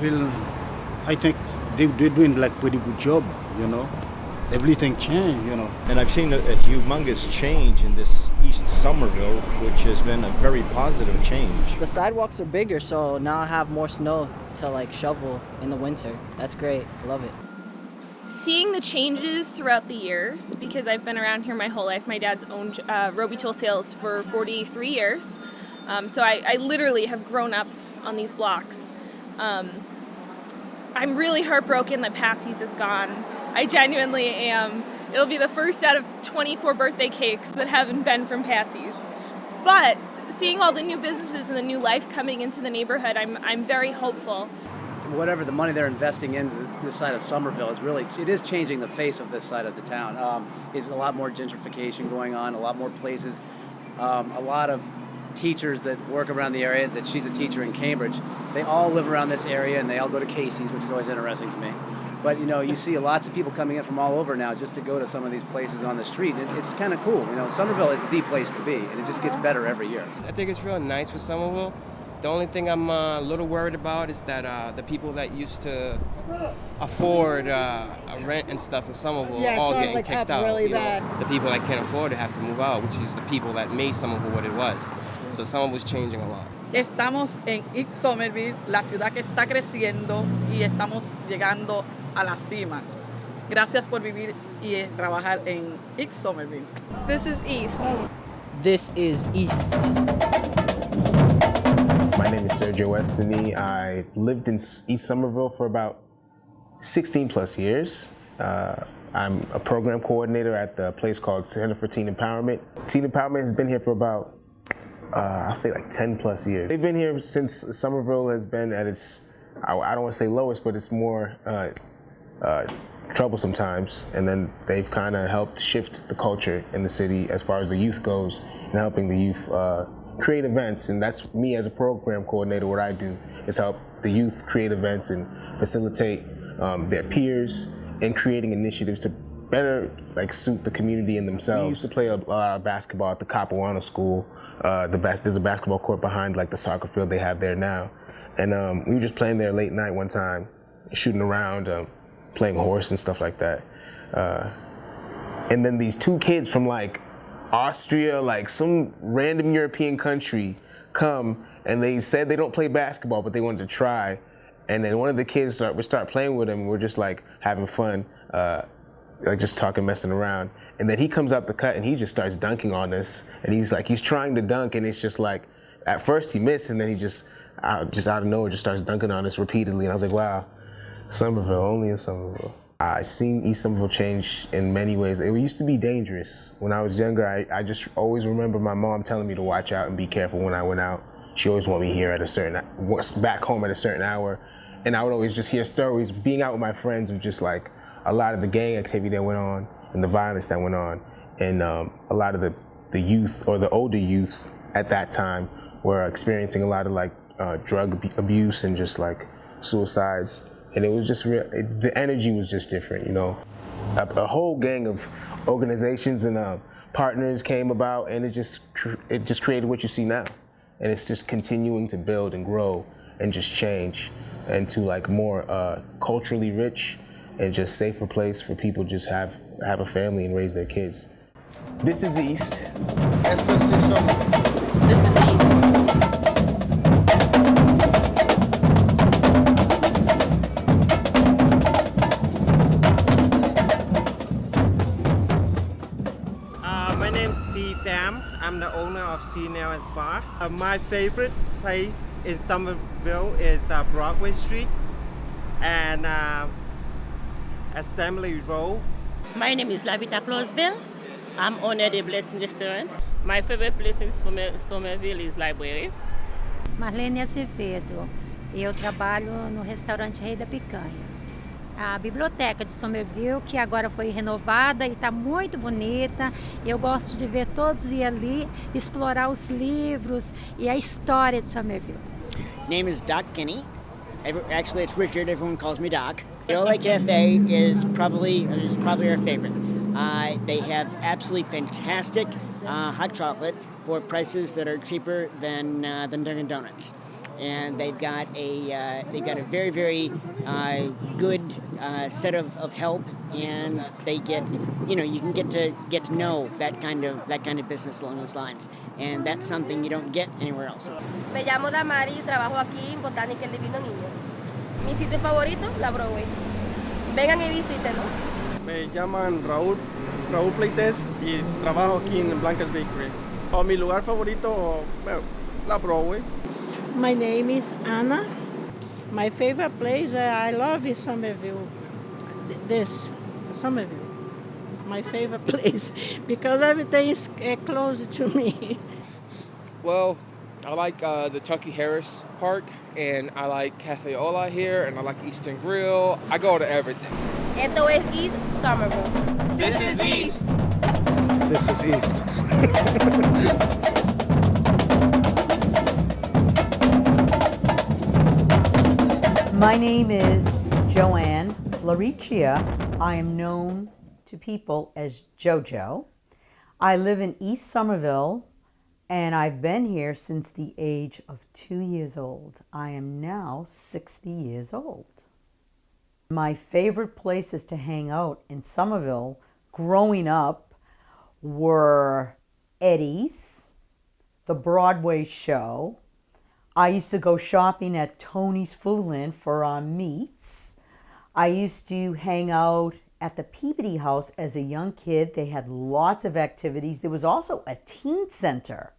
people, I think they're doing like pretty good job, you know. Everything changed, you know. And I've seen a humongous change in this East Somerville, which has been a very positive change. The sidewalks are bigger, so now I have more snow to like shovel in the winter. That's great. Love it. Seeing the changes throughout the years, because I've been around here my whole life. My dad's owned Roby Tool Sales for 43 years. So I literally have grown up on these blocks. I'm really heartbroken that Patsy's is gone. I genuinely am. It'll be the first out of 24 birthday cakes that haven't been from Patsy's. But seeing all the new businesses and the new life coming into the neighborhood, I'm very hopeful. Whatever the money they're investing in this side of Somerville it is changing the face of this side of the town. There's a lot more gentrification going on, a lot more places, a lot of teachers that work around the area. That she's a teacher in Cambridge. They all live around this area and they all go to Casey's, which is always interesting to me. But, you know, you see lots of people coming in from all over now just to go to some of these places on the street. It's kind of cool. You know, Somerville is the place to be, and it just gets better every year. I think it's real nice for Somerville. The only thing I'm a little worried about is that the people that used to afford rent and stuff in Somerville all getting kicked out. Really bad. The people that can't afford it have to move out, which is the people that made Somerville what it was. So Somerville's changing a lot. Estamos en East Somerville, la ciudad que está creciendo y estamos llegando a la cima. Gracias por vivir y trabajar en East Somerville. This is East. This is East. My name is Sergio Estany. I lived in East Somerville for about 16 plus years. I'm a program coordinator at the place called Center for Teen Empowerment. Teen Empowerment has been here for about, I'll say like 10 plus years. They've been here since Somerville has been at its, I don't want to say lowest, but it's more troublesome times. And then they've kind of helped shift the culture in the city as far as the youth goes and helping the youth create events. And that's me as a program coordinator. What I do is help the youth create events and facilitate their peers and creating initiatives to better like suit the community and themselves. We used to play a lot of basketball at the Capuano School. There's a basketball court behind like the soccer field they have there now. And we were just playing there late night one time, shooting around, playing horse and stuff like that. And then these two kids from like Austria, like some random European country, come and they said they don't play basketball, but they wanted to try. And then one of the kids we start playing with him, and we're just like having fun, like just talking, messing around. And then he comes up the cut and he just starts dunking on us. And he's trying to dunk, and it's just like, at first he missed, and then he just out of nowhere just starts dunking on us repeatedly. And I was like, wow, Somerville, only in Somerville. I've seen East Somerville change in many ways. It used to be dangerous. When I was younger, I just always remember my mom telling me to watch out and be careful when I went out. She always wanted me here at back home at a certain hour. And I would always just hear stories, being out with my friends, of just like a lot of the gang activity that went on and the violence that went on. And a lot of the youth, or the older youth at that time, were experiencing a lot of like drug abuse and just like suicides. And it was just the energy was just different, you know. A whole gang of organizations and partners came about, and it just created what you see now. And it's just continuing to build and grow and just change into like more culturally rich and just safer place for people just have a family and raise their kids. This is East. Esto es Somerville. This is East. My name's Fee Pham. I'm the owner of Nails Bar. My favorite place in Somerville is Broadway Street and Assembly Road. My name is Lavita Closeville. I'm owner of the Blessing Restaurant. My favorite place in Somerville is Library. Marlene Azevedo. Eu trabalho no restaurante Rei da Picanha. A biblioteca de Somerville, que agora foi renovada e está muito bonita. Eu gosto de ver todos ir ali, explorar os livros e a história de Somerville. Name is Doc Kinney. Actually, it's Richard. Everyone calls me Doc. The Ole Cafe is probably our favorite. They have absolutely fantastic hot chocolate for prices that are cheaper than Dunkin' Donuts. and they've got a very, very good set of help, and they get, you can get to know that kind of business along those lines, and that's something you don't get anywhere else. Me llamo Damari y trabajo aquí en Botánica El Divino Niño. Mi sitio favorito, la Broadway. Vengan y visítenlo. Me llaman Raúl Pleites y trabajo aquí en Blanca's Bakery. Mi lugar favorito, la Broadway. My name is Anna. My favorite place I love is Somerville. This, Somerville. My favorite place because everything is close to me. Well, I like the Tucky Harris Park, and I like Cafe Ola here, and I like Eastern Grill. I go to everything. Esto es East Somerville. This is East. This is East. My name is Joanne LaRiccia. I am known to people as JoJo. I live in East Somerville, and I've been here since the age of 2 years old. I am now 60 years old. My favorite places to hang out in Somerville growing up were Eddie's, the Broadway show. I used to go shopping at Tony's Foodland for our meats. I used to hang out at the Peabody House as a young kid. They had lots of activities. There was also a teen center,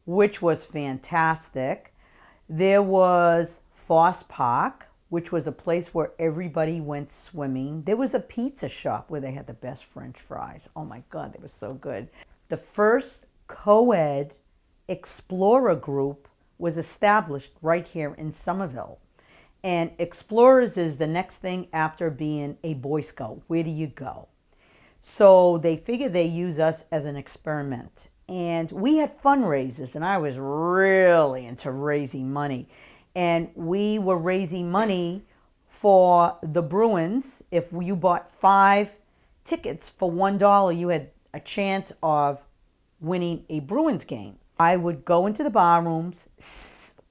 which was fantastic. There was Foss Park, which was a place where everybody went swimming. There was a pizza shop where they had the best French fries. Oh my God, they were so good. The first co-ed explorer group was established right here in Somerville. And Explorers is the next thing after being a Boy Scout. Where do you go? So they figured they use us as an experiment. And we had fundraisers, and I was really into raising money. And we were raising money for the Bruins. If you bought 5 tickets for $1, you had a chance of winning a Bruins game. I would go into the bar rooms,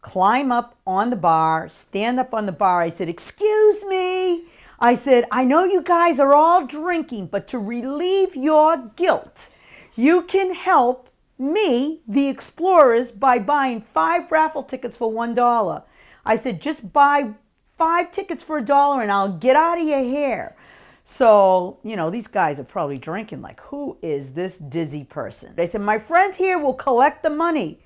climb up on the bar, stand up on the bar. I said, "Excuse me." I said, "I know you guys are all drinking, but to relieve your guilt, you can help me, the Explorers, by buying 5 raffle tickets for $1. I said, "Just buy 5 tickets for $1 and I'll get out of your hair." So, these guys are probably drinking like, who is this dizzy person? They said, "My friends here will collect the money."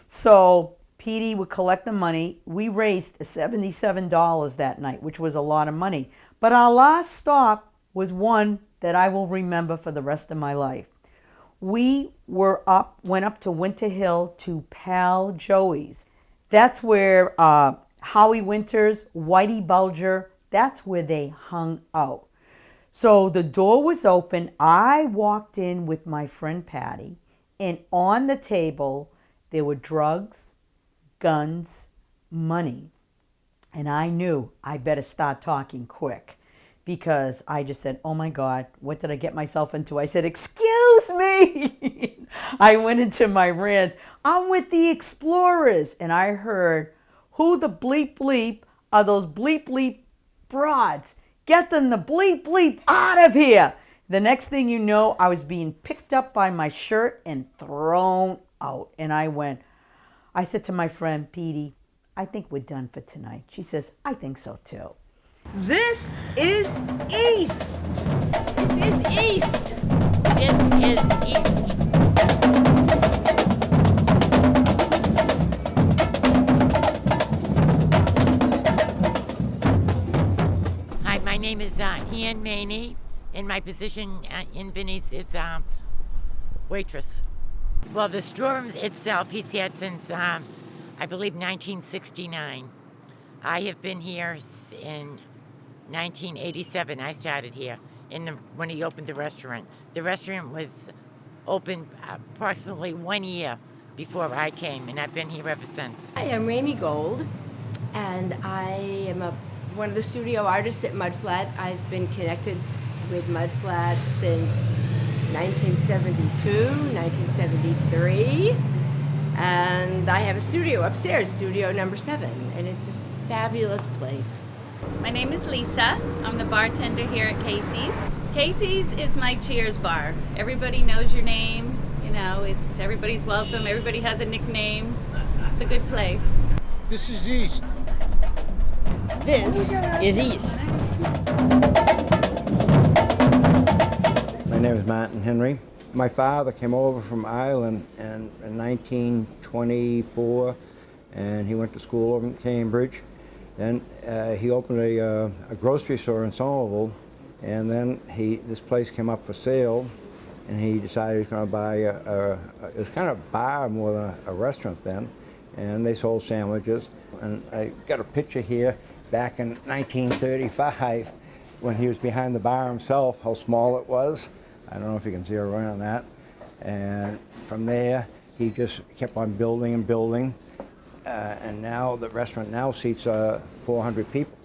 So Petey would collect the money. We raised $77 that night, which was a lot of money. But our last stop was one that I will remember for the rest of my life. We went up to Winter Hill to Pal Joey's. That's where Howie Winters, Whitey Bulger, that's where they hung out. So the door was open. I walked in with my friend Patty, and on the table there were drugs, guns, money. And I knew I better start talking quick because I just said, "Oh my God, what did I get myself into?" I said, "Excuse me." I went into my rant. "I'm with the Explorers." And I heard, "Who the bleep bleep are those bleep bleep broads? Get them the bleep bleep out of here." The next thing you know, I was being picked up by my shirt and thrown out. And I said to my friend, "Petey, I think we're done for tonight." She says, "I think so too." This is East. This is East. This is East. Hi, my name is Ian Maney, and my position in Vinny's is waitress. Well, the store itself he's had since, I believe, 1969. I have been here in 1987. I started here when he opened the restaurant. The restaurant was open approximately 1 year before I came, and I've been here ever since. Hi, I'm Ramey Gold, and I am one of the studio artists at Mudflat. I've been connected with Mudflat since 1972, 1973. And I have a studio upstairs, studio number 7, and it's a fabulous place. My name is Lisa. I'm the bartender here at Casey's. Casey's is my cheers bar. Everybody knows your name. You know, it's everybody's welcome. Everybody has a nickname. It's a good place. This is East. This is East. My name is Martin Henry. My father came over from Ireland in 1924, and he went to school over in Cambridge. Then he opened a grocery store in Somerville, and then this place came up for sale, and he decided he was going to buy it was kind of a bar more than a restaurant then, and they sold sandwiches. And I got a picture here back in 1935 when he was behind the bar himself, how small it was. I don't know if you can zero in on that. And from there, he just kept on building and building. And now the restaurant now seats 400 people.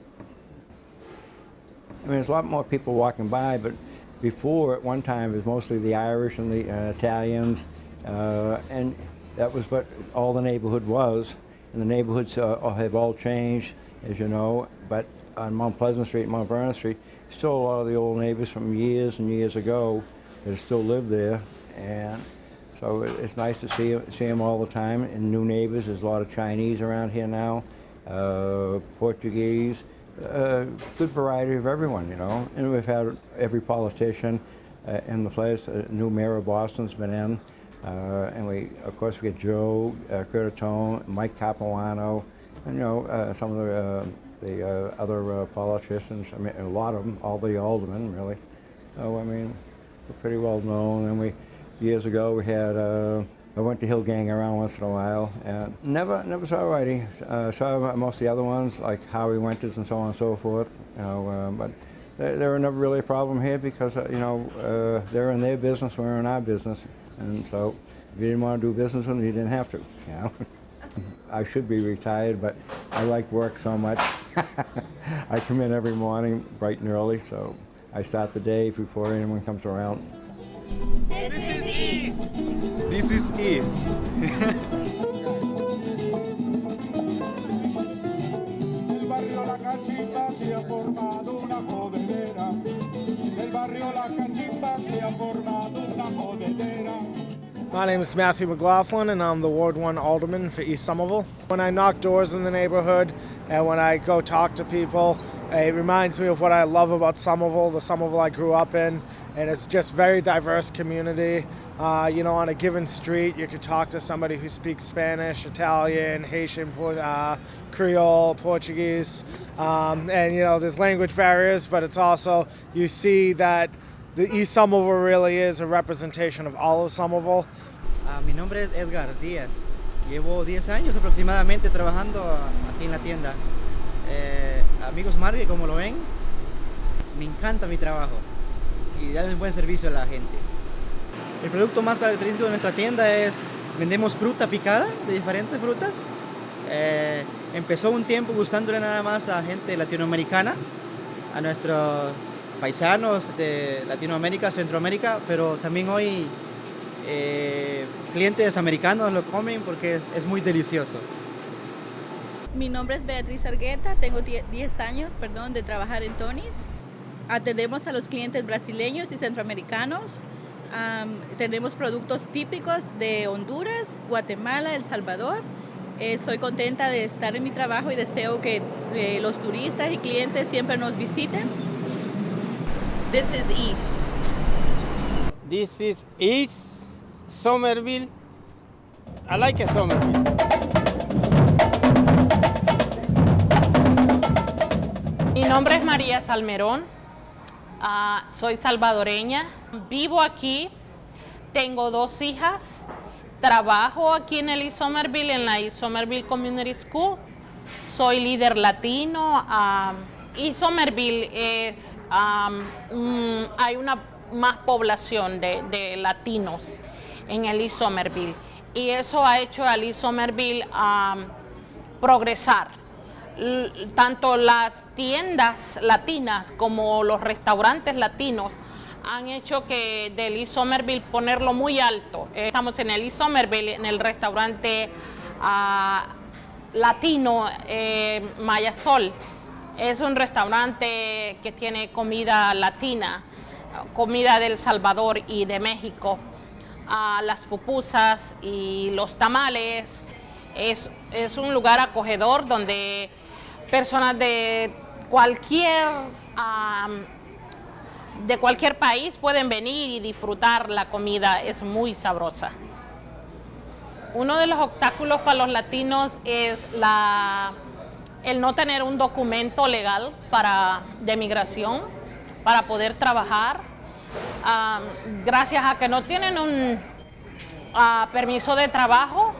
I mean, there's a lot more people walking by, but before, at one time, it was mostly the Irish and the Italians. And that was what all the neighborhood was. And the neighborhoods have all changed, as you know. But on Mount Pleasant Street and Mount Vernon Street, still a lot of the old neighbors from years and years ago that still live there, and so it's nice to see them all the time. And new neighbors, there's a lot of Chinese around here now, Portuguese, good variety of everyone, you know. And we've had every politician in the place. A new mayor of Boston's been in, and of course we get Joe Curtatone, Mike Capuano, and you know some of the other politicians. I mean, a lot of them, all the aldermen, really. So, I mean, we're pretty well known. And years ago, we had, I went to Hill Gang around once in a while, and never saw Whitey. Saw most of the other ones, like Howie Winters and so on and so forth. You know, but they were never really a problem here because, you know, they're in their business, we're in our business. And so, if you didn't want to do business with them, you didn't have to, you know. I should be retired, but I like work so much. I come in every morning bright and early, so I start the day before anyone comes around. This is East. This is East. My name is Matthew McLaughlin, and I'm the Ward 1 Alderman for East Somerville. When I knock doors in the neighborhood and when I go talk to people, it reminds me of what I love about Somerville, the Somerville I grew up in, and it's just very diverse community. You know, on a given street, you could talk to somebody who speaks Spanish, Italian, Haitian, Creole, Portuguese, and you know, there's language barriers, but it's also, you see that the East Somerville really is a representation of all of Somerville. Mi nombre es Edgar Díaz. Llevo 10 años aproximadamente trabajando aquí en la tienda. Amigos Marque, como lo ven, me encanta mi trabajo y dar un buen servicio a la gente. El producto más característico de nuestra tienda es, vendemos fruta picada de diferentes frutas. Empezó un tiempo gustándole nada más a gente latinoamericana, a nuestros paisanos de Latinoamérica, Centroamérica, pero también hoy clientes americanos lo comen porque es muy delicioso. Mi nombre es Beatriz Argueta, tengo 10 años de trabajar en Tony's. Atendemos a los clientes brasileños y centroamericanos. Tenemos productos típicos de Honduras, Guatemala, El Salvador. Estoy contenta de estar en mi trabajo y deseo que los turistas y clientes siempre nos visiten. This is East. This is East Somerville. I like it, Somerville. Mi nombre es María Salmaron. Soy salvadoreña. Vivo aquí. Tengo 2 hijas. Trabajo aquí en el East Somerville, en la East Somerville Community School. Soy líder latino. East Somerville es, hay una más población de latinos en el East Somerville y eso ha hecho al East Somerville progresar. Tanto las tiendas latinas como los restaurantes latinos han hecho que del East Somerville ponerlo muy alto. Estamos en el East Somerville, en el restaurante latino Mayasol. Es un restaurante que tiene comida latina, comida del Salvador y de México. Las pupusas y los tamales. Es un lugar acogedor donde personas de cualquier país pueden venir y disfrutar la comida, es muy sabrosa. Uno de los obstáculos para los latinos es el no tener un documento legal de migración para poder trabajar. Gracias a que no tienen un permiso de trabajo,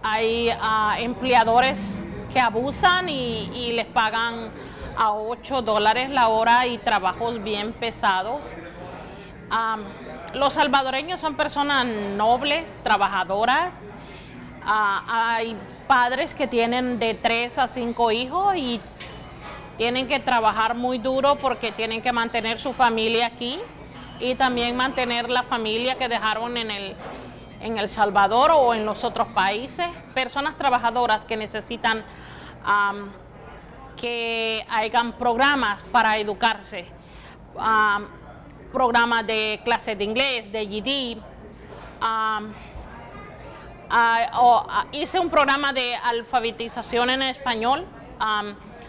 hay empleadores que abusan y les pagan a $8 la hora y trabajos bien pesados. Los salvadoreños son personas nobles, trabajadoras. Hay padres que tienen de 3 a 5 hijos y tienen que trabajar muy duro porque tienen que mantener su familia aquí y también mantener la familia que dejaron en El Salvador o en los otros países. Personas trabajadoras que necesitan que hagan programas para educarse, programas de clases de inglés, de GD. Hice un programa de alfabetización en español.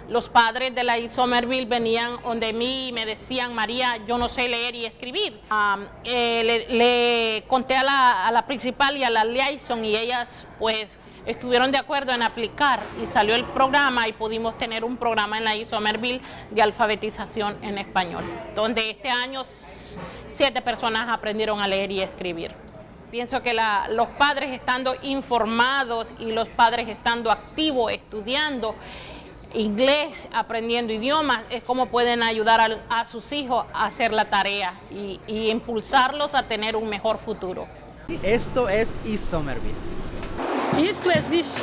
Los padres de la East Somerville venían donde mí y me decían, María, yo no sé leer y escribir. Le conté a la principal y a la liaison y ellas pues estuvieron de acuerdo en aplicar y salió el programa y pudimos tener un programa en la East Somerville de alfabetización en español, donde este año 7 personas aprendieron a leer y escribir. Pienso que los padres estando informados y los padres estando activos, estudiando inglés, aprendiendo idiomas, es como pueden ayudar a sus hijos a hacer la tarea y impulsarlos a tener un mejor futuro. Esto es East Somerville. Esto existe.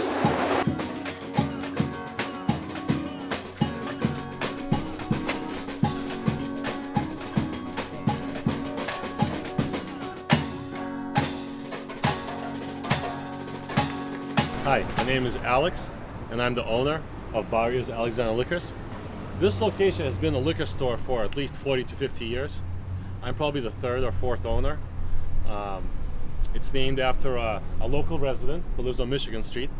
Hi, my name is Alex, and I'm the owner of Barrios Alexander Liquors. This location has been a liquor store for at least 40 to 50 years. I'm probably the 3rd or 4th owner. It's named after a local resident who lives on Michigan Street,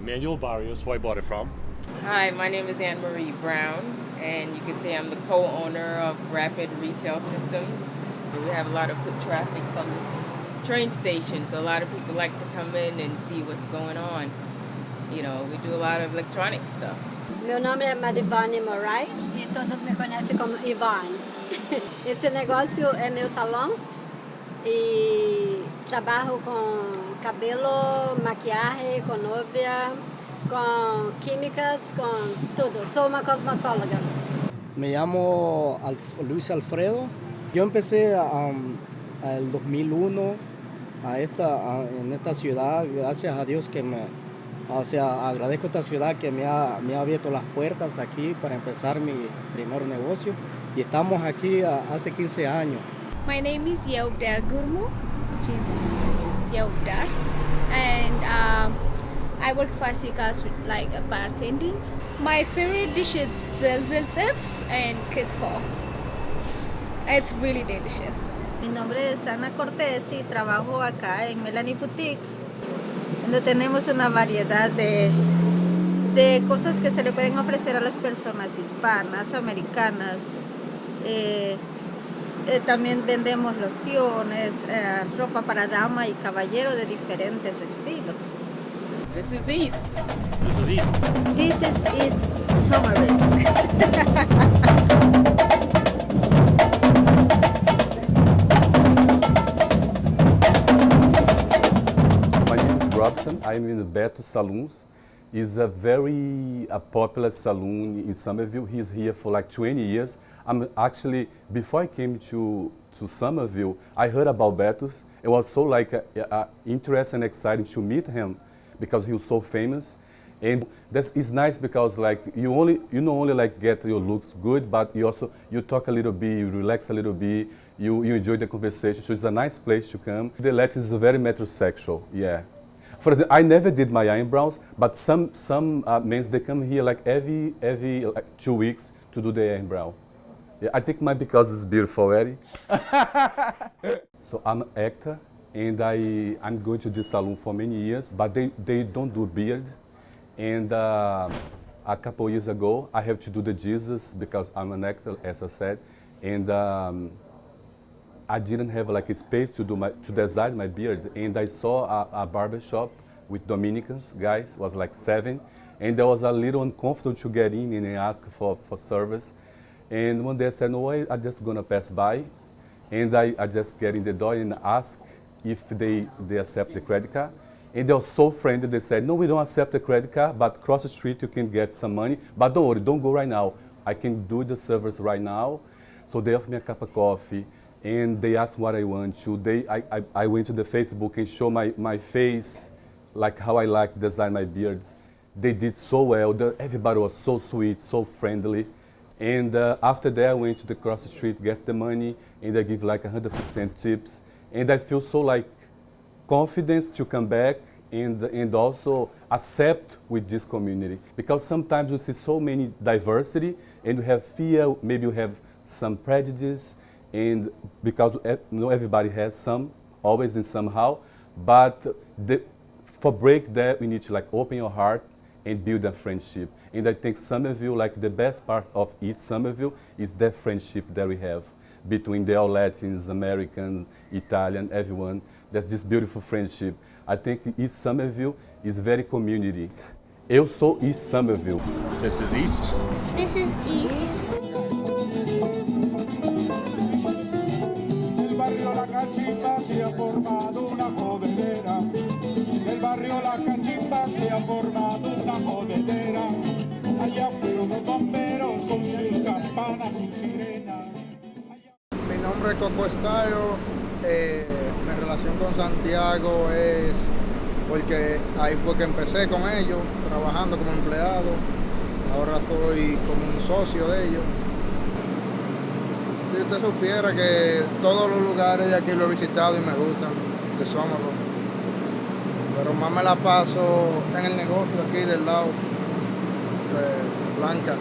Manuel Barrios, who I bought it from. Hi, my name is Anne Marie Brown, and you can say I'm the co-owner of Rapid Retail Systems. We have a lot of foot traffic from the train station, so a lot of people like to come in and see what's going on. You know, we do a lot of electronic stuff. Meu nome é Marivane Moraes e todos me conhecem como Ivane. Esse negócio é meu salão e trabalho com cabelo, maquiagem, com novia, com químicas, com tudo. Sou uma cosmetóloga. Me llamo Luis Alfredo. Yo empecé el 2001 en esta ciudad, gracias a Dios que agradezco a esta ciudad que me ha abierto las puertas aquí para empezar mi primer negocio y estamos aquí hace 15 años. My name is Yaubdar Gurmu, which is Yaubdar, and I work for Sikas with like a bartending. My favorite dish is zelzel tips and kitfo. It's really delicious. Mi nombre es Ana Cortés y trabajo acá en Melanie Boutique, donde tenemos una variedad de cosas que se le pueden ofrecer a las personas hispanas, americanas. También vendemos lociones, ropa para dama y caballero de diferentes estilos. This is East. This is East. This is East Somerville. My name is Robson. I'm in the Beto Saloons. It's a very popular saloon in Somerville. He's here for like 20 years. I'm actually, before I came to Somerville, I heard about Beto's. It was so like interesting and exciting to meet him because he was so famous. And it's nice because like you not only like get your looks good, but you talk a little bit, you relax a little bit, you enjoy the conversation. So it's a nice place to come. The Latin is very metrosexual, yeah. For example, I never did my eyebrows, but some men they come here like every like 2 weeks to do their eyebrow. Yeah, I think because it's beautiful already. So I'm an actor, and I'm going to this salon for many years, but they don't do beard. And a couple years ago, I have to do the Jesus because I'm an actor, as I said, and I didn't have like a space to design my beard. And I saw a barber shop with Dominicans guys, was like 7, and there was a little uncomfortable to get in and ask for service. And one day I said, no way, I'm just gonna pass by, and I just get in the door and ask if they accept the credit card. And they were so friendly, they said, no, we don't accept the credit card, but cross the street you can get some money. But don't worry, don't go right now. I can do the service right now. So they offered me a cup of coffee, and they asked what I want to. I went to the Facebook and show my face, like how I like to design my beard. They did so well. Everybody was so sweet, so friendly. And after that, I went to the cross the street, get the money, and they give like 100% tips. And I feel so like confidence to come back and also accept with this community. Because sometimes we see so many diversity and we have fear, maybe we have some prejudice, and because everybody has some, always and somehow, but for break that, we need to like open your heart and build a friendship. And I think Somerville, like the best part of East Somerville is that friendship that we have between the all Latins, American, Italian, everyone. There's this beautiful friendship. I think East Somerville is very community. Eu sou East Somerville. This is East. This is East. El barrio La Cachimba se ha formado una jodedera. El barrio La Cachimba se ha formado una jodedera. Allá fueron los bomberos con sus campanas y sirenas. Mi nombre es Coco Estayo. Mi relación con Santiago es porque ahí fue que empecé con ellos, trabajando como empleado. Ahora soy como un socio de ellos. Si usted supiera que todos los lugares de aquí lo he visitado y me gustan, de Somerville. Pero más me la paso en el negocio aquí del lado de Blanca.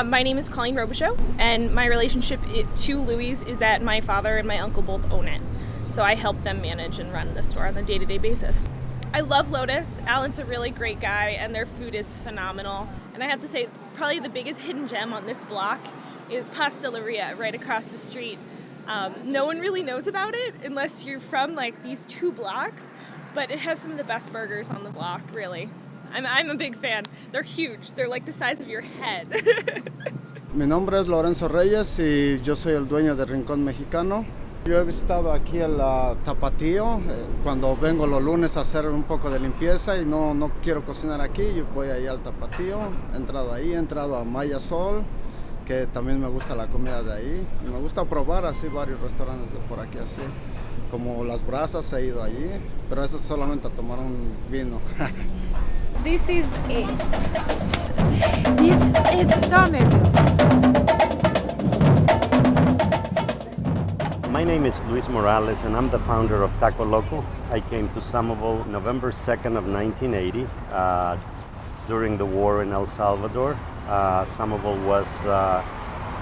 My name is Colleen Robichaud, and my relationship to Louis is that my father and my uncle both own it. So I help them manage and run the store on a day-to-day basis. I love Lotus. Alan's a really great guy, and their food is phenomenal. And I have to say, probably the biggest hidden gem on this block is Pasteleria right across the street. No one really knows about it unless you're from like these 2 blocks, but it has some of the best burgers on the block, really. I'm a big fan. They're huge. They're like the size of your head. Mi nombre es Lorenzo Reyes y yo soy el dueño del Rincón Mexicano. Yo he visitado aquí el Tapatío cuando vengo los lunes a hacer un poco de limpieza y no quiero cocinar aquí. Yo voy ahí al Tapatío, he entrado a Maya Sol, que también me gusta la comida de ahí. Y me gusta probar así varios restaurantes de por aquí así. Como Las Brasas he ido allí, pero eso es solamente a tomar un vino. This is East. This is Somerville. My name is Luis Morales and I'm the founder of Taco Loco. I came to Somerville November 2nd of 1980 during the war in El Salvador. Somerville was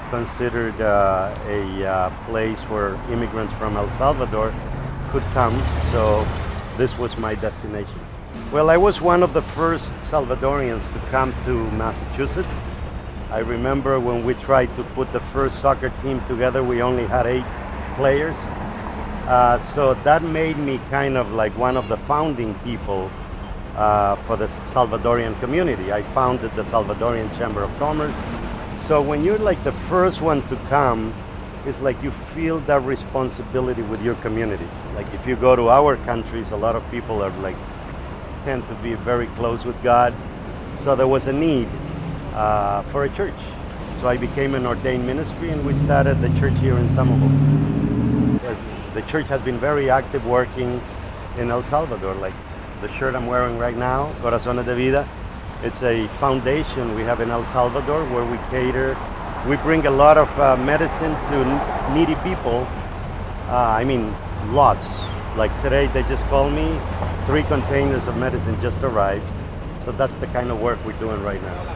considered a place where immigrants from El Salvador could come, so this was my destination. Well, I was one of the first Salvadorians to come to Massachusetts. I remember when we tried to put the first soccer team together, we only had 8 players. So that made me kind of like one of the founding people for the Salvadorian community. I founded the Salvadorian Chamber of Commerce. So when you're like the first one to come, it's like you feel that responsibility with your community. Like if you go to our countries, a lot of people are like, tend to be very close with God. So there was a need for a church. So I became an ordained ministry and we started the church here in Somerville. The church has been very active working in El Salvador. Like The shirt I'm wearing right now, Corazones de Vida, it's a foundation we have in El Salvador where we bring a lot of medicine to needy people. Lots. Like today they just called me, 3 containers of medicine just arrived. So that's the kind of work we're doing right now.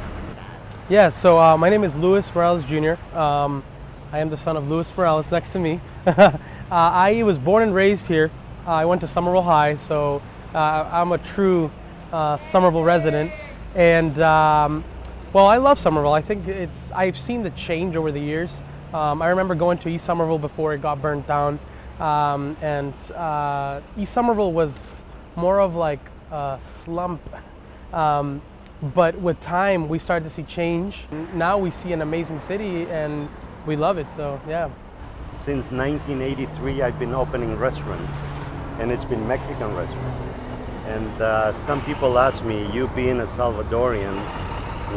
Yeah, so my name is Luis Morales Jr. I am the son of Luis Morales next to me. I was born and raised here. I went to Somerville High, so I'm a true Somerville resident. And well, I love Somerville. I think I've seen the change over the years. I remember going to East Somerville before it got burnt down. East Somerville was more of like a slump. But with time, we started to see change. Now we see an amazing city and we love it, so yeah. Since 1983, I've been opening restaurants, and it's been Mexican restaurants. And some people ask me, you being a Salvadorian,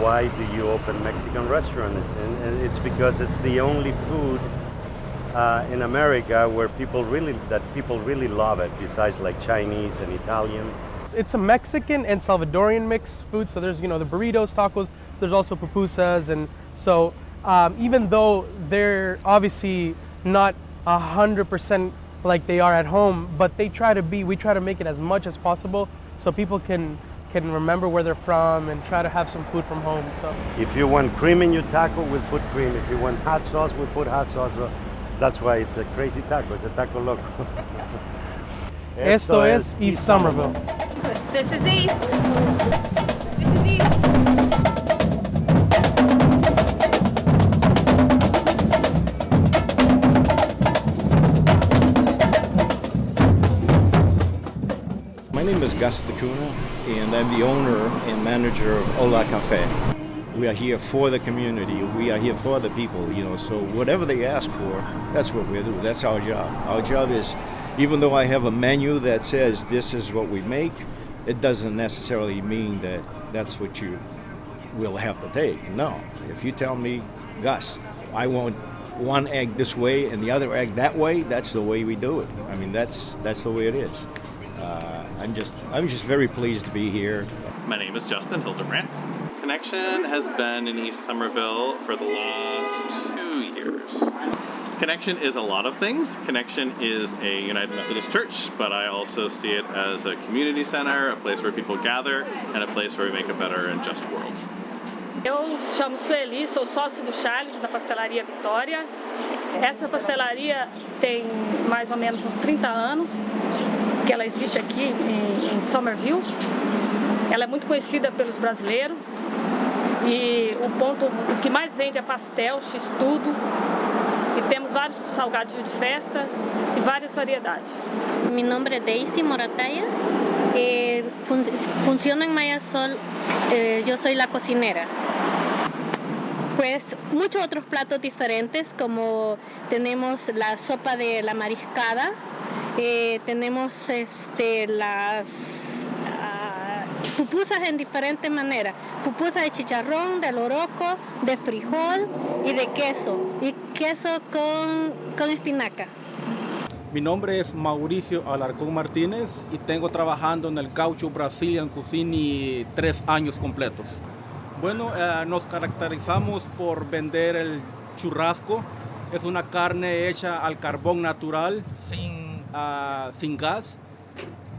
why do you open Mexican restaurants? And it's because it's the only food in America where people really love it, besides like Chinese and Italian. It's a Mexican and Salvadorian mixed food, so there's, the burritos, tacos, there's also pupusas, and so even though they're obviously not 100% like they are at home, but we try to make it as much as possible so people can remember where they're from and try to have some food from home. So if you want cream in your taco, we'll put cream. If you want hot sauce, we'll put hot sauce. So that's why it's a crazy taco. It's a taco loco. Esto es East Somerville. This is East. This is East. My name is Gus Tacuna, and I'm the owner and manager of Hola Cafe. We are here for the community. We are here for the people, so whatever they ask for, that's what we do. That's our job. Our job is, even though I have a menu that says this is what we make, it doesn't necessarily mean that that's what you will have to take. No. If you tell me, Gus, I want one egg this way and the other egg that way, that's the way we do it. That's the way it is. I'm just very pleased to be here. My name is Justin Hildebrandt. Connection has been in East Somerville for the last 2 years. Connection is a lot of things. Connection is a United Methodist Church, but I also see it as a community center, a place where people gather, and a place where we make a better and just world. Eu chamo Sueli, sou sócio do Charles, da Pastelaria Vitória. Essa pastelaria tem mais ou menos uns 30 anos que ela existe aqui em Somerville. Ela é muito conhecida pelos brasileiros e o que mais vende é pastel, x-tudo, e temos vários salgadinhos de festa e várias variedades. Mi nombre es Daisy Morataya. Funciono en Mayasol. Yo soy la cocinera. Pues muchos otros platos diferentes, como tenemos la sopa de la mariscada, tenemos las pupusas en diferentes maneras, pupusas de chicharrón, de loroco, de frijol y de queso, y queso con espinaca. Mi nombre es Mauricio Alarcón Martínez y tengo trabajando en el Gaucho Brazilian Cuisine 3 años completos. Bueno, nos caracterizamos por vender el churrasco. Es una carne hecha al carbón natural, sin gas,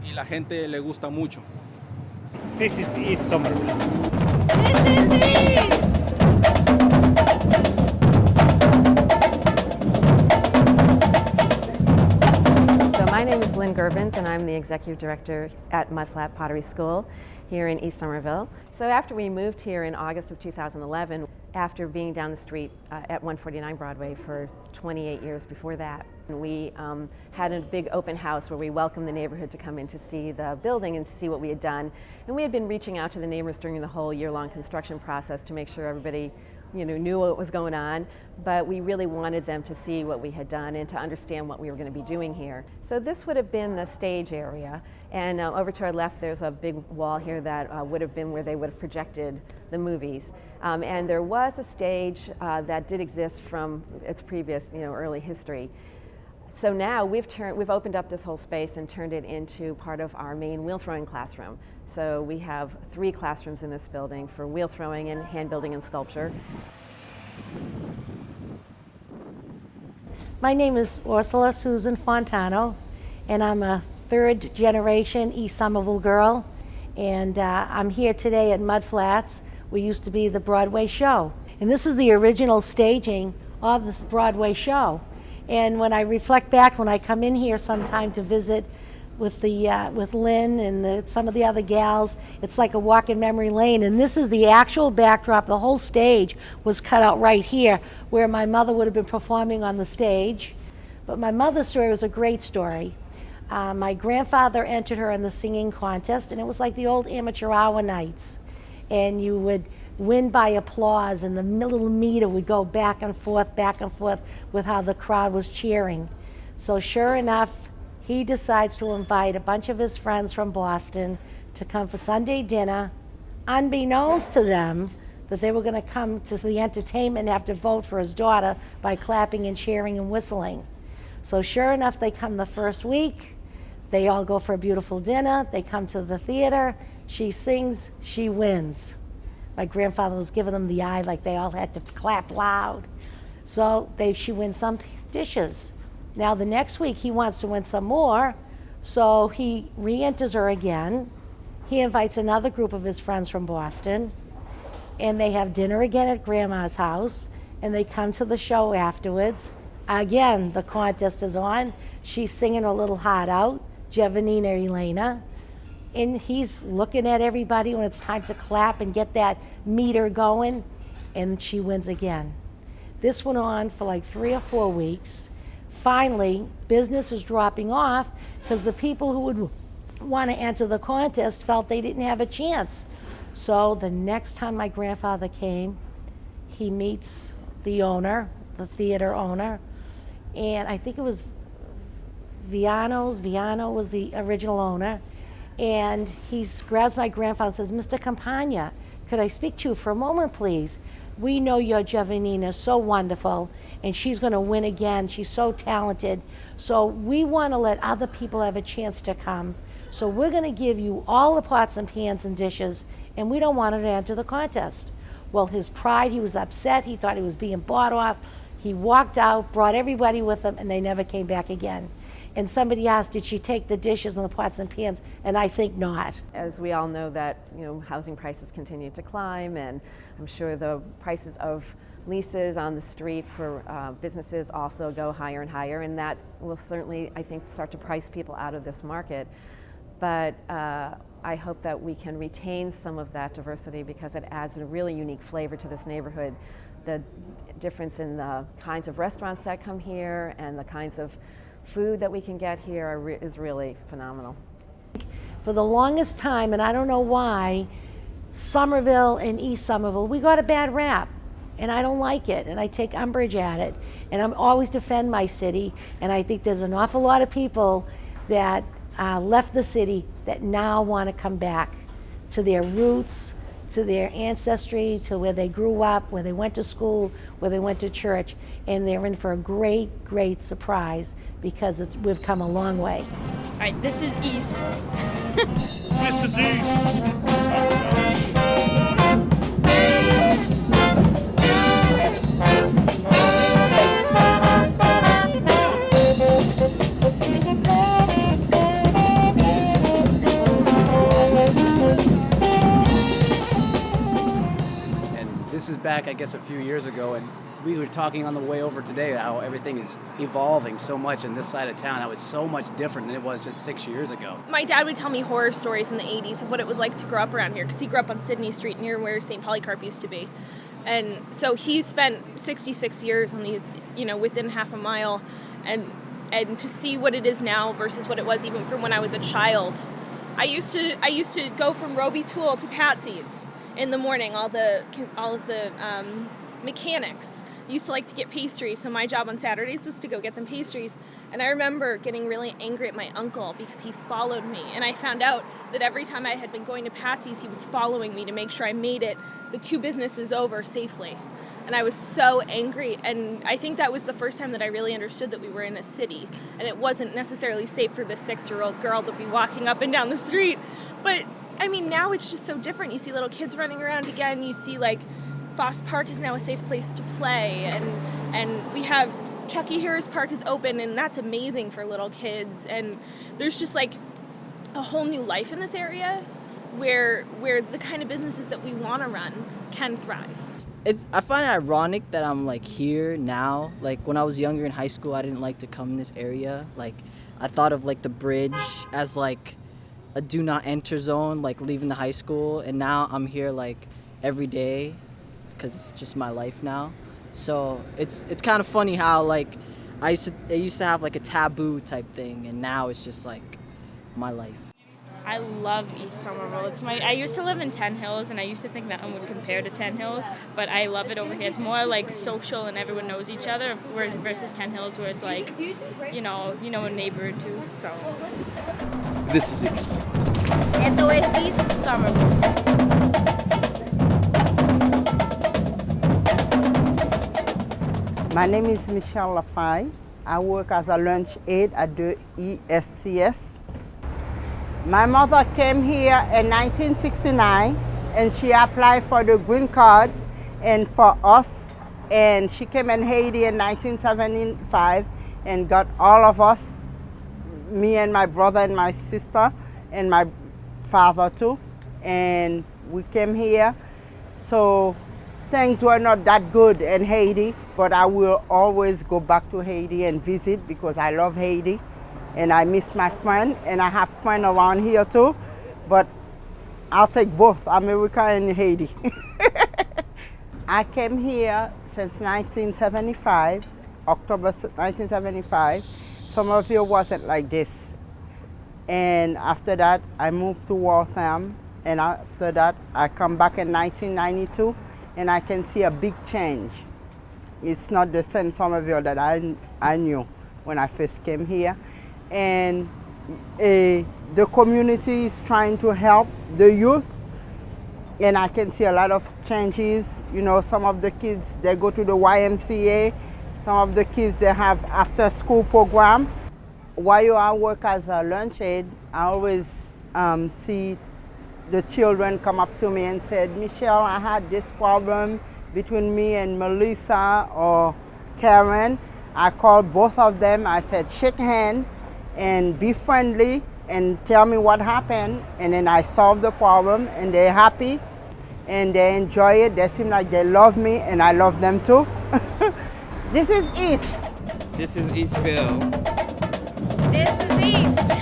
y la gente le gusta mucho. This is East Somerville. This is East. My name is Lynn Gervens, and I'm the executive director at Mudflat Pottery School here in East Somerville. So after we moved here in August of 2011, after being down the street at 149 Broadway for 28 years before that, we had a big open house where we welcomed the neighborhood to come in to see the building and to see what we had done. And we had been reaching out to the neighbors during the whole year-long construction process to make sure everybody knew what was going on, but we really wanted them to see what we had done and to understand what we were going to be doing here. So this would have been the stage area, and over to our left there's a big wall here that would have been where they would have projected the movies. And there was a stage that did exist from its previous early history. So now we've opened up this whole space and turned it into part of our main wheel throwing classroom. So we have 3 classrooms in this building for wheel throwing and hand building and sculpture. My name is Ursula Susan Fontano, and I'm a 3rd generation East Somerville girl. And I'm here today at Mud Flats. We used to be the Broadway show. And this is the original staging of this Broadway show. And when I reflect back, when I come in here sometime to visit with Lynn and some of the other gals, it's like a walk in memory lane. And this is the actual backdrop. The whole stage was cut out right here, where my mother would have been performing on the stage. But my mother's story was a great story. My grandfather entered her in the singing contest, and it was like the old amateur hour nights. And you would win by applause, and the little meter would go back and forth with how the crowd was cheering. So sure enough, he decides to invite a bunch of his friends from Boston to come for Sunday dinner, unbeknownst to them that they were going to come to the entertainment and have to vote for his daughter by clapping and cheering and whistling. So sure enough, they come the first week. They all go for a beautiful dinner. They come to the theater. She sings, she wins. My grandfather was giving them the eye, like they all had to clap loud. So she wins some dishes. Now the next week he wants to win some more, so he re-enters her again. He invites another group of his friends from Boston, and they have dinner again at Grandma's house, and they come to the show afterwards. Again, the contest is on. She's singing her little heart out, Giovanina Elena, and he's looking at everybody when it's time to clap and get that meter going, and she wins again. This went on for like 3 or 4 weeks. Finally, business is dropping off because the people who would want to enter the contest felt they didn't have a chance. So the next time my grandfather came, he meets the owner, the theater owner, and I think it was Viano was the original owner, and he grabs my grandfather and says, "Mr. Campagna, could I speak to you for a moment, please? We know your Giovanina is so wonderful, and she's going to win again. She's so talented. So we want to let other people have a chance to come. So we're going to give you all the pots and pans and dishes, and we don't want her to enter the contest." Well, his pride, he was upset. He thought he was being bought off. He walked out, brought everybody with him, and they never came back again. And somebody asked, did she take the dishes and the pots and pans? And I think not. As we all know that, housing prices continue to climb, and I'm sure the prices of leases on the street for businesses also go higher and higher, and that will certainly, I think, start to price people out of this market. But I hope that we can retain some of that diversity because it adds a really unique flavor to this neighborhood. The difference in the kinds of restaurants that come here and the kinds of food that we can get here is really phenomenal. For the longest time, and I don't know why, Somerville and East Somerville, we got a bad rap, and I don't like it, and I take umbrage at it, and I'm always defend my city, and I think there's an awful lot of people that left the city that now want to come back to their roots, to their ancestry, to where they grew up, where they went to school, where they went to church, and they're in for a great, great surprise because we've come a long way. All right, this is East. This is East. This is back, I guess, a few years ago, and we were talking on the way over today how everything is evolving so much in this side of town, how it's so much different than it was just 6 years ago. My dad would tell me horror stories in the 80s of what it was like to grow up around here, because he grew up on Sydney Street near where St. Polycarp used to be. And so he spent 66 years on these, within half a mile, and to see what it is now versus what it was even from when I was a child. I used to go from Roby Tool to Patsy's in the morning. All of the mechanics used to like to get pastries, so my job on Saturdays was to go get them pastries. And I remember getting really angry at my uncle because he followed me, and I found out that every time I had been going to Patsy's, he was following me to make sure I made it the 2 businesses over safely. and I was so angry, and I think that was the first time that I really understood that we were in a city, and it wasn't necessarily safe for this 6-year-old girl to be walking up and down the street. But I mean, now it's just so different. You see little kids running around again. You see, like, Foss Park is now a safe place to play, and we have Chucky Harris Park is open, and that's amazing for little kids. And there's just like a whole new life in this area where the kind of businesses that we want to run can thrive. I find it ironic that I'm like here now. Like when I was younger in high school, I didn't like to come in this area. Like I thought of like the bridge as like a do not enter zone, like leaving the high school, and now I'm here like every day. It's because it's just my life now. So it's kind of funny how like I used to have like a taboo type thing, and now it's just like my life. I love East Somerville. I used to live in 10 Hills, and I used to think that one would compare to 10 Hills, but I love it over here. It's more like social and everyone knows each other versus 10 Hills where it's like, you know a neighbor or two. So this is East. Esto es East Somerville. My name is Michelle LaFaille. I work as a lunch aide at the ESCS. My mother came here in 1969 and she applied for the green card and for us, and she came in Haiti in 1975 and got all of us, me and my brother and my sister and my father too, and we came here. So things were not that good in Haiti, but I will always go back to Haiti and visit because I love Haiti and I miss my friend, and I have friends around here too, but I'll take both, America and Haiti. I came here since 1975, October 1975. Somerville wasn't like this. And after that, I moved to Waltham, and after that, I come back in 1992, and I can see a big change. It's not the same Somerville that I knew when I first came here. And the community is trying to help the youth, and I can see a lot of changes. You know, some of the kids, they go to the YMCA. Some of the kids, they have after-school program. While I work as a lunch aide, I always see the children come up to me and said, Michelle, I had this problem between me and Melissa or Karen. I called both of them. I said, shake hands and be friendly and tell me what happened. And then I solved the problem, and they're happy and they enjoy it. They seem like they love me, and I love them too. This is East. This is Eastville. This is East.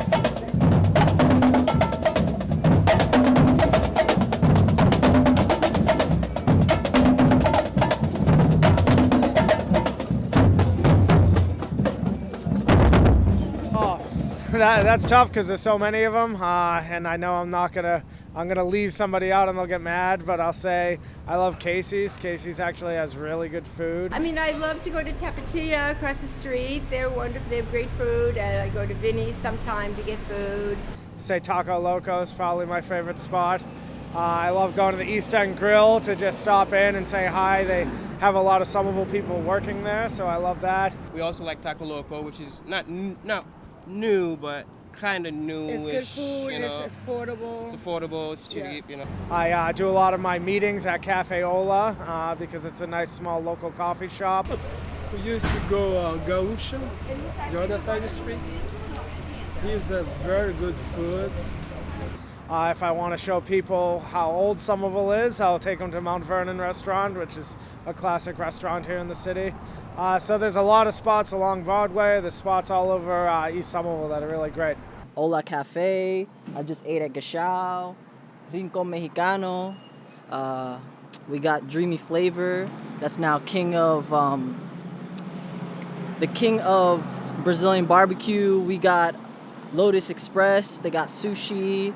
That's tough because there's so many of them, and I know I'm gonna leave somebody out and they'll get mad, but I'll say I love Casey's. Casey's actually has really good food. I mean, I love to go to Tapatia across the street. They're wonderful. They have great food, and I go to Vinny's sometime to get food. Say Taco Loco is probably my favorite spot. I love going to the East End Grill to just stop in and say hi. They have a lot of Somerville people working there, so I love that. We also like Taco Loco, which is not new, but kind of newish. It's good food, you know. it's affordable. It's affordable, it's cheap, you know. I do a lot of my meetings at Cafe Ola because it's a nice small local coffee shop. We used to go Gaúcha, the other side of the streets. Here's a very good food. If I want to show people how old Somerville is, I'll take them to Mount Vernon Restaurant, which is a classic restaurant here in the city. So there's a lot of spots along Broadway. There's spots all over East Somerville that are really great. Ola Cafe. I just ate at Gashao. Rincon Mexicano. We got Dreamy Flavor. That's now the king of Brazilian barbecue. We got Lotus Express. They got sushi,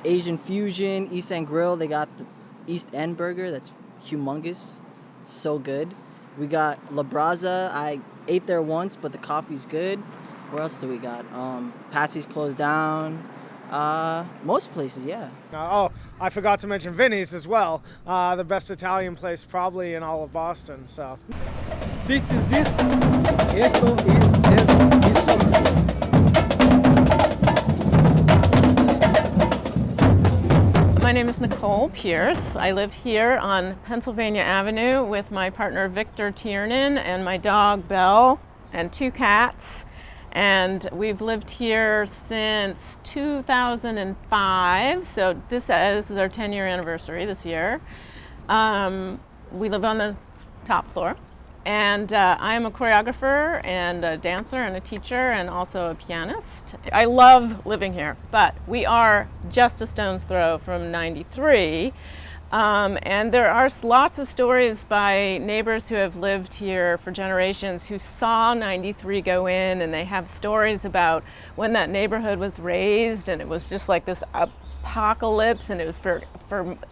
Asian fusion, East End Grill. They got the East End Burger. That's humongous. It's so good. We got La Braza. I ate there once, but the coffee's good. Where else do we got? Patsy's closed down. Most places, yeah. I forgot to mention Vinny's as well, the best Italian place probably in all of Boston. So This is East. Esto es East Somerville. My name is Nicole Pierce. I live here on Pennsylvania Avenue with my partner Victor Tiernan and my dog Belle and 2 cats. And we've lived here since 2005, so this is our 10-year anniversary this year. We live on the top floor. And I am a choreographer and a dancer and a teacher and also a pianist. I love living here, but we are just a stone's throw from 93. And there are lots of stories by neighbors who have lived here for generations who saw 93 go in, and they have stories about when that neighborhood was raised, and it was just like this apocalypse, and it was for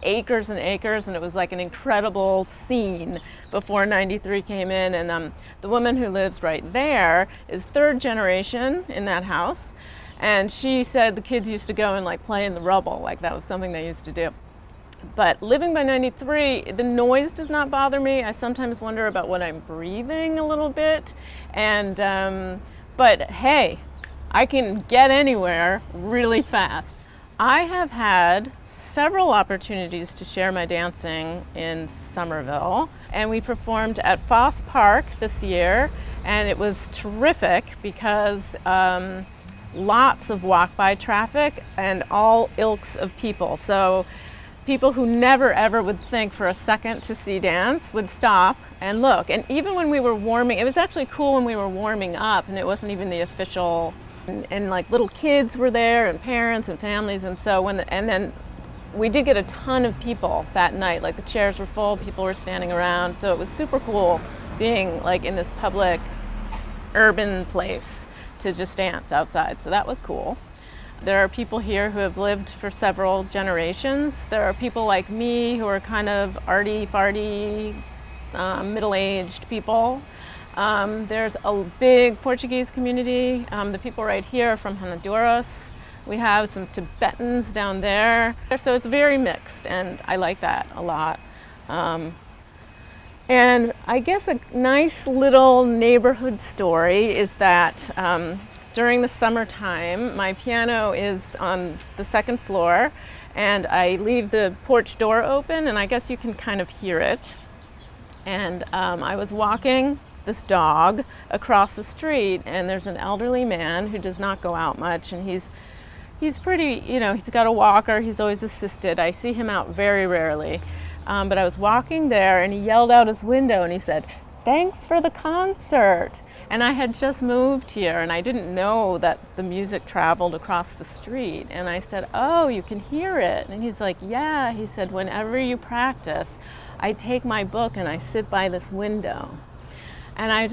acres and acres, and it was like an incredible scene before 93 came in. And the woman who lives right there is 3rd generation in that house, and she said the kids used to go and like play in the rubble, like that was something they used to do. But living by 93, the noise does not bother me. I sometimes wonder about what I'm breathing a little bit, and but hey, I can get anywhere really fast. I have had several opportunities to share my dancing in Somerville, and we performed at Foss Park this year, and it was terrific because lots of walk-by traffic and all ilks of people. So people who never ever would think for a second to see dance would stop and look. And even when we were warming, it was actually cool when we were warming up and it wasn't even the official, and like little kids were there and parents and families, and so and then we did get a ton of people that night. Like the chairs were full, people were standing around, so it was super cool being like in this public urban place to just dance outside, so that was cool. There are people here who have lived for several generations. There are people like me who are kind of arty-farty, middle-aged people. There's a big Portuguese community. The people right here are from Honduras. We have some Tibetans down there. So it's very mixed, and I like that a lot. And I guess a nice little neighborhood story is that during the summertime, my piano is on the 2nd floor, and I leave the porch door open, and I guess you can kind of hear it. And I was walking this dog across the street, and there's an elderly man who does not go out much, and he's pretty, he's got a walker, he's always assisted. I see him out very rarely. But I was walking there, and he yelled out his window, and he said, "Thanks for the concert." And I had just moved here, and I didn't know that the music traveled across the street. And I said, "Oh, you can hear it?" And he's like, "Yeah." He said, "Whenever you practice, I take my book and I sit by this window." And it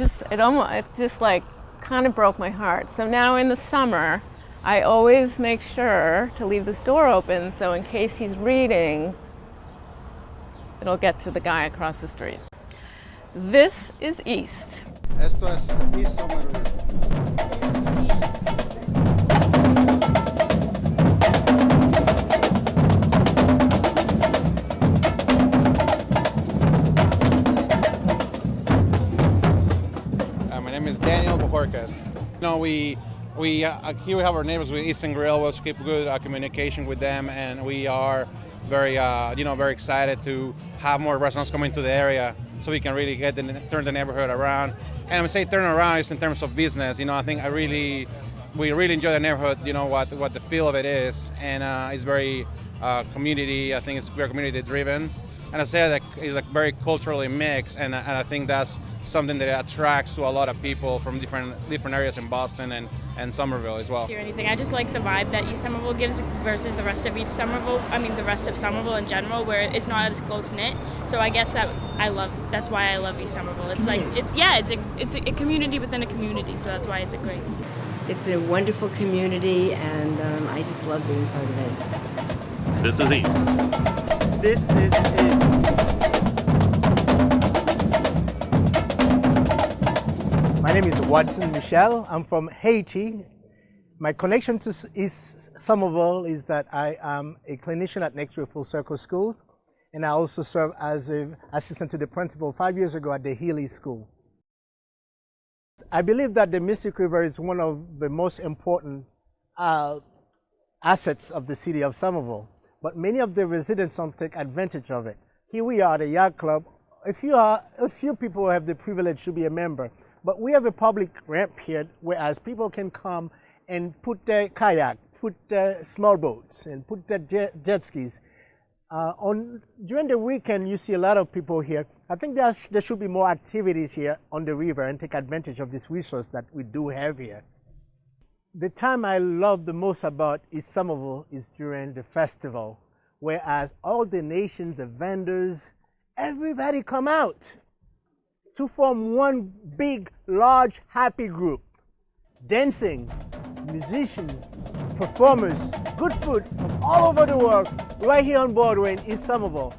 just like kind of broke my heart. So now in the summer, I always make sure to leave this door open, so in case he's reading, it'll get to the guy across the street. This is East. Esto es East Somerville. This is East. My name is Daniel Bojorquez. Here we have our neighbors with Eastern Grill. We also keep good communication with them, and we are very excited to have more restaurants come into the area so we can really turn the neighborhood around. And I would say turn around is in terms of business. I think we really enjoy the neighborhood. What the feel of it is, and it's very community. I think it's very community driven. And I say that it's like very culturally mixed, and I think that's something that attracts to a lot of people from different areas in Boston and Somerville as well. Or anything. I just like the vibe that East Somerville gives versus the rest of the rest of Somerville in general, where it's not as close knit. So I guess that's why I love East Somerville. It's like it's a community within a community, so that's why it's a great. It's a wonderful community, and I just love being part of it. This is East. This is East. My name is Wadson Michel. I'm from Haiti. My connection to East Somerville is that I am a clinician at Next Year Full Circle Schools, and I also serve as an assistant to the principal 5 years ago at the Healy School. I believe that the Mystic River is one of the most important assets of the city of Somerville, but many of the residents don't take advantage of it. Here we are at a yacht club. A few people have the privilege to be a member, but we have a public ramp here, whereas people can come and put their kayak, put their small boats, and put their jet skis. During the weekend, you see a lot of people here. I think there should be more activities here on the river and take advantage of this resource that we do have here. The time I love the most about East Somerville is during the festival, whereas all the nations, the vendors, everybody come out to form one big, large, happy group. Dancing, musicians, performers, good food from all over the world, right here on Broadway in East Somerville.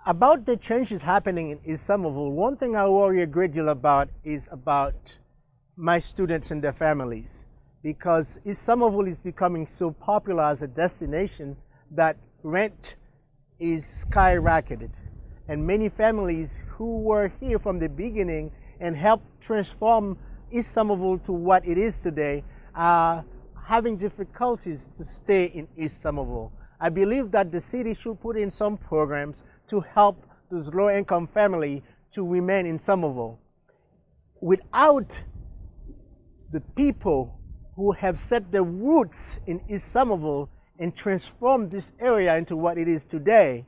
About the changes happening in East Somerville, one thing I worry a great deal about is about my students and their families, because East Somerville is becoming so popular as a destination that rent is skyrocketed. And many families who were here from the beginning and helped transform East Somerville to what it is today are having difficulties to stay in East Somerville. I believe that the city should put in some programs to help those low-income families to remain in Somerville. Without the people who have set their roots in East Somerville and transformed this area into what it is today,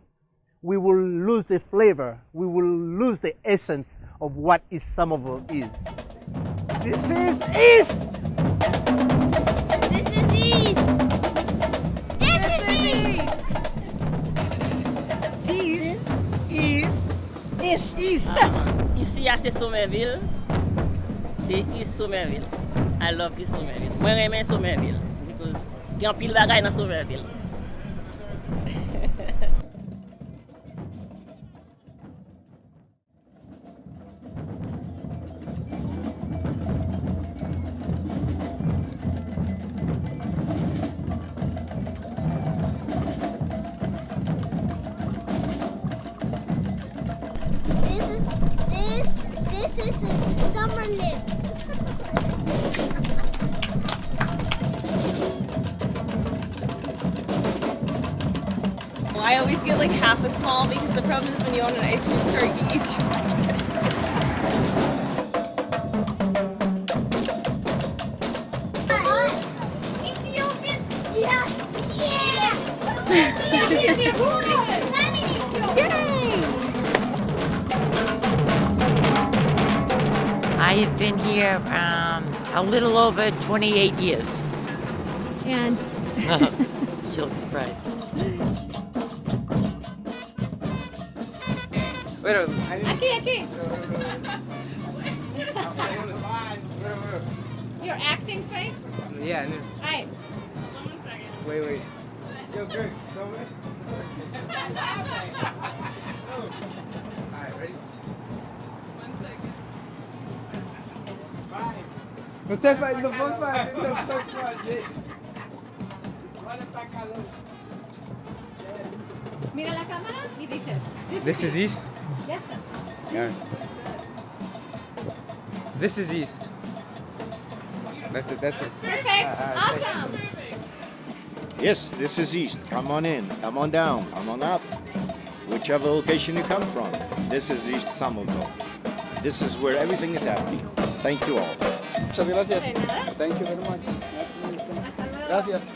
we will lose the flavor, we will lose the essence of what East Somerville is. This is East! This is East! This is East! This is East! Ici, c'est Somerville. The East Somerville. I love East Somerville. Moi, j'aime Somerville because il y a un pile bagay dans Somerville. This is Somerville. Well, I always get like half a small because the problem is when you own an ice cream store, you eat too much of it. Ethiopian, yes, yeah! I have been here a little over 28 years. And She looks surprised. Aquí. Your acting face? Yeah, I know. All right. Wait. Yo, Greg, go away. Alright, ready? 1 second. Bye. Josefa, in the first one, yeah. Mira la cámara y dices. This is East? Ya está. Yeah. This is East. That's it. Perfect. Awesome. Yes, this is East. Come on in, come on down, come on up. Whichever location you come from, this is East Somerville. This is where everything is happening. Thank you all. Muchas gracias. Thank you very much. Gracias.